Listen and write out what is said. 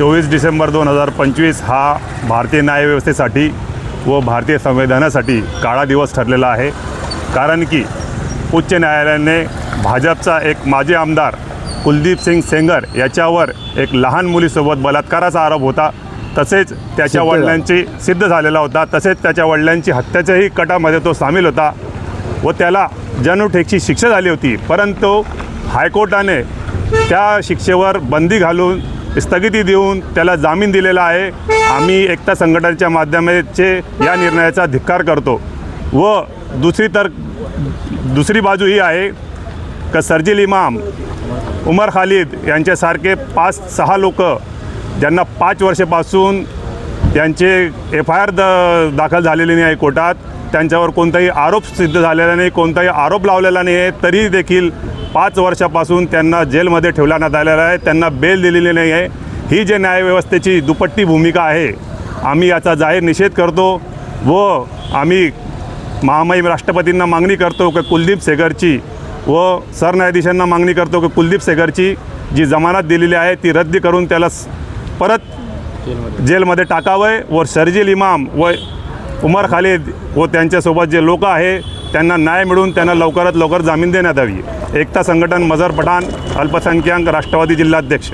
24 डिसेंबर 2025 हा भारतीय न्यायव्यवस्थेसाठी व भारतीय संविधानासाठी काळा दिवस ठरलेला आहे। कारण की उच्च न्यायालयाने भाजपचा एक माजी आमदार कुलदीप सिंग सेंगर याच्यावर एक लहान मुलीसोबत बलात्काराचा आरोप होता, तसेच त्याच्या वडिलांची सिद्ध झालेला होता, तसेच त्याच्या वडिलांची हत्याच्याही कटामध्ये तो सामील होता व त्याला जन्मठेपेची शिक्षा झाली होती। परंतु हायकोर्टाने त्या शिक्षेवर बंदी घालून स्थगिती देऊन त्याला जामीन दिलेला आहे। आम्ही एकता संघटनेच्या माध्यमाचे या निर्णयाचा धिक्कार करतो व दुसरी बाजू ही आहे का सर्जिल इमाम, उमर खालिद यांच्यासारखे 5-6 लोक ज्यांना 5 वर्षापासून त्यांचे FIR दाखल झालेले नाही आहे कोर्टात, त्यांच्यावर कोणताही आरोप सिद्ध झालेला नाही, कोणताही आरोप लावलेला नाही आहे, तरी देखील 5 वर्षापासून त्यांना जेलमध्ये ठेवण्यात आलेलं आहे, त्यांना बेल दिलेली नाही आहे। ही जे न्यायव्यवस्थेची दुपट्टी भूमिका आहे, आम्ही याचा जाहीर निषेध करतो व आम्ही महामहिम राष्ट्रपतींना मागणी करतो की कुलदीप सेंगरची व सरन्यायाधीशांना मागणी करतो की कुलदीप सेंगरची जी जमानत दिलेली आहे ती रद्द करून त्याला परत जेलमध्ये टाकावे व सर्जिल इमाम व उमर खालिद व त्यांच्यासोबत जे लोक आहे त्यांना न्याय मिळून त्यांना लवकरात लवकर जामीन देण्यात यावी। एकता संघटन मजर पठाण, अल्पसंख्याक राष्ट्रवादी जिल्हाध्यक्ष।